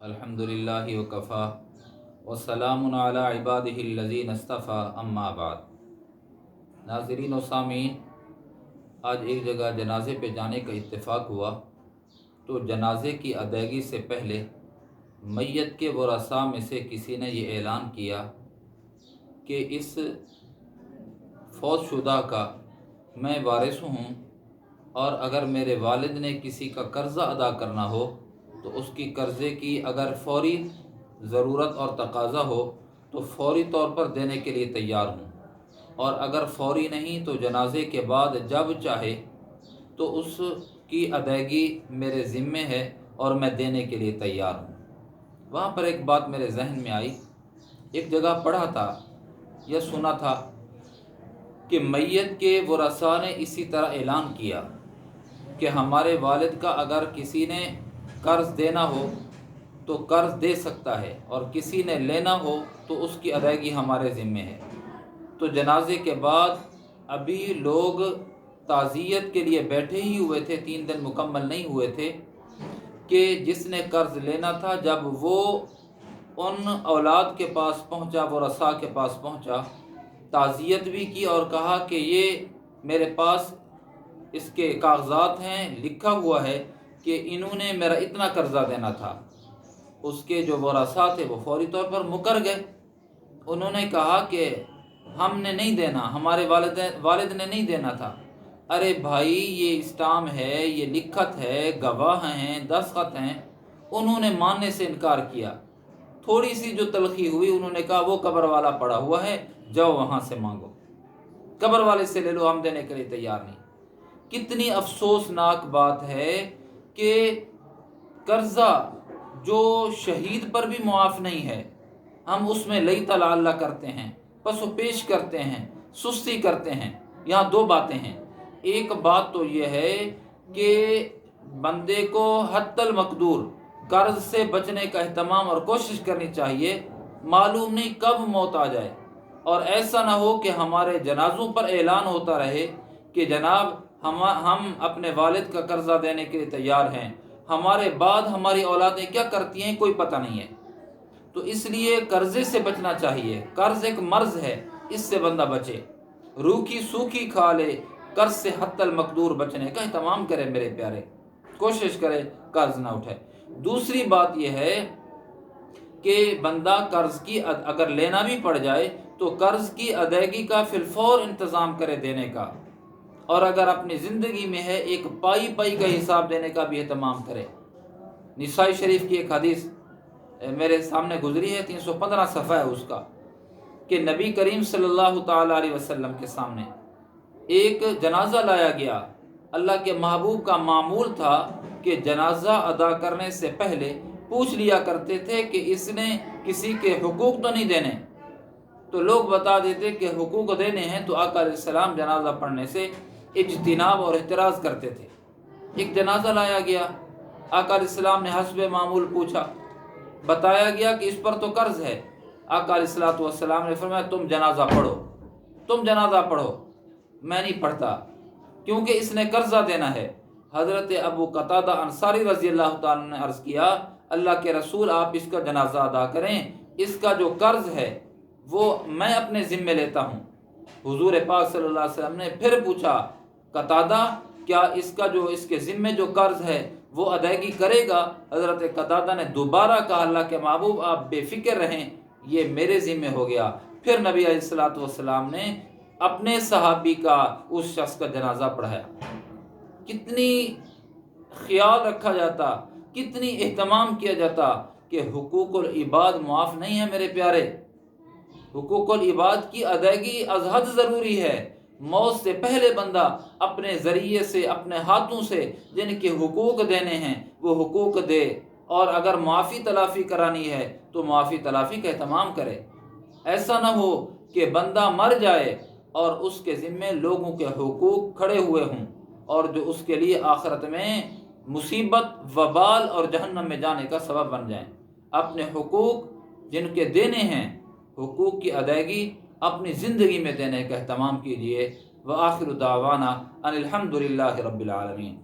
अल्हम्दुलिल्लाहि वकफ़ा वस्सलामुन अला इबादिहिल्लज़ीन इस्तफ़ा अम्मा बाद। नाज़रीन व सामीन, आज एक जगह जनाज़े पे जाने का इत्तेफ़ाक हुआ तो जनाज़े की अदायगी से पहले मैयत के वरसा में से किसी ने ये ऐलान किया कि इस फौतशुदा का मैं वारिस हूँ और अगर मेरे वालिद ने किसी का कर्ज़ा अदा करना हो तो उसकी कर्ज़े की अगर फ़ौरी ज़रूरत और तकाज़ा हो तो फ़ौरी तौर पर देने के लिए तैयार हूँ, और अगर फ़ौरी नहीं तो जनाज़े के बाद जब चाहे तो उसकी अदायगी मेरे ज़िम्मे है और मैं देने के लिए तैयार हूँ। वहाँ पर एक बात मेरे जहन में आई। एक जगह पढ़ा था या सुना था कि मैयत के वरसा ने इसी तरह ऐलान किया कि हमारे वालिद का अगर किसी ने कर्ज़ देना हो तो कर्ज़ दे सकता है और किसी ने लेना हो तो उसकी अदायगी हमारे ज़िम्मे है। तो जनाजे के बाद अभी लोग ताज़ियत के लिए बैठे ही हुए थे, 3 दिन मुकम्मल नहीं हुए थे कि जिसने कर्ज़ लेना था जब वो उन औलाद के पास पहुंचा, वरसा के पास पहुंचा, ताज़ियत भी की और कहा कि ये मेरे पास इसके कागज़ात हैं, लिखा हुआ है कि इन्होंने मेरा इतना कर्ज़ा देना था। उसके जो वरसा थे वो फौरी तौर पर मुकर गए। उन्होंने कहा कि हमने नहीं देना, हमारे वालिद ने नहीं देना था। अरे भाई, ये स्टाम है, ये लिखत है, गवाह हैं, दस्तखत हैं। उन्होंने मानने से इनकार किया। थोड़ी सी जो तलखी हुई, उन्होंने कहा वो कब्र वाला पड़ा हुआ है, जाओ वहाँ से मांगो, कब्र वाले से ले लो, हम देने के लिए तैयार नहीं। कितनी अफसोसनाक बात है कि कर्जा जो शहीद पर भी मुआफ़ नहीं है, हम उसमें लई तलाल्ला करते हैं, पसो पेश करते हैं, सुस्ती करते हैं। यहाँ 2 बातें हैं। एक बात तो यह है कि बंदे को हत्तल मकदूर कर्ज से बचने का एहतमाम और कोशिश करनी चाहिए। मालूम नहीं कब मौत आ जाए, और ऐसा ना हो कि हमारे जनाजों पर ऐलान होता रहे कि जनाब हम अपने वालिद का कर्जा देने के लिए तैयार हैं, हमारे बाद हमारी औलादें क्या करती हैं कोई पता नहीं है। तो इसलिए कर्जे से बचना चाहिए। कर्ज एक मर्ज है, इससे बंदा बचे। रूखी सूखी खा ले, कर्ज से हत्तल मकदूर बचने का एहतमाम करे मेरे प्यारे, कोशिश करे कर्ज ना उठाए। दूसरी बात यह है कि बंदा कर्ज की अगर लेना भी पड़ जाए तो कर्ज की अदायगी का फिलफौर इंतज़ाम करे देने का, और अगर अपनी ज़िंदगी में है एक पाई पाई का हिसाब देने का भी एहतमाम करे। निसाई शरीफ की एक हदीस मेरे सामने गुजरी है, 315 सफ़ा है उसका, कि नबी करीम सल्लल्लाहु ताला अलैहि वसल्लम के सामने एक जनाजा लाया गया। अल्लाह के महबूब का मामूल था कि जनाजा अदा करने से पहले पूछ लिया करते थे कि इसने किसी के हुकूक तो नहीं देने। तो लोग बता देते कि हुकूक देने हैं, तो आका अलैहिस्सलाम जनाजा पढ़ने से इज्तिनाब और एतराज़ करते थे। एक जनाजा लाया गया, आका अलैहिस्सलाम ने हस्बे मामूल पूछा, बताया गया कि इस पर तो कर्ज है। आका अलैहिस्सलाम ने फरमाया तुम जनाजा पढ़ो, तुम जनाजा पढ़ो। मैं नहीं पढ़ता क्योंकि इसने कर्जा देना है। हज़रत अबू कतादा अंसारी रज़ी अल्लाह ताला ने अर्ज़ किया, अल्लाह के रसूल आप इसका जनाजा अदा करें, इसका जो कर्ज है वो मैं अपने ज़िम्मे लेता हूँ। हुजूर पाक सल्लल्लाहु अलैहि वसल्लम ने फिर पूछा, कतादा क्या इसका जो इसके ज़िम्मे जो कर्ज है वो अदायगी करेगा? हज़रत कतादा ने दोबारा कहा, अल्लाह के महबूब आप बेफिक्र रहें, ये मेरे ज़िम्मे हो गया। फिर नबी अलैहिस्सलातु वस्सलाम ने अपने सहाबी का उस शख्स का जनाजा पढ़ाया। कितनी ख्याल रखा जाता, कितनी एहतमाम किया जाता कि हुकूकुल इबाद मुआफ़ नहीं है मेरे प्यारे। हुकूकुल इबाद की अदायगी अज़हद ज़रूरी है। मौत से पहले बंदा अपने ज़रिए से, अपने हाथों से जिनके हुकूक देने हैं वो हुकूक दे, और अगर मुआफ़ी तलाफ़ी करानी है तो मुआफ़ी तलाफ़ी का एहतमाम करे। ऐसा ना हो कि बंदा मर जाए और उसके ज़िम्मे लोगों के हुकूक खड़े हुए हों और जो उसके लिए आखिरत में मुसीबत, वबाल और जहन्नम में जाने का सबब बन जाएं। अपने हुकूक जिनके देने हैं, हुकूक की अदायगी अपनी ज़िंदगी में देने का एहतमाम कीजिए। व आखिर दावाना अनिल हम्दुलिल्लाहि रब्बिल आलमीन।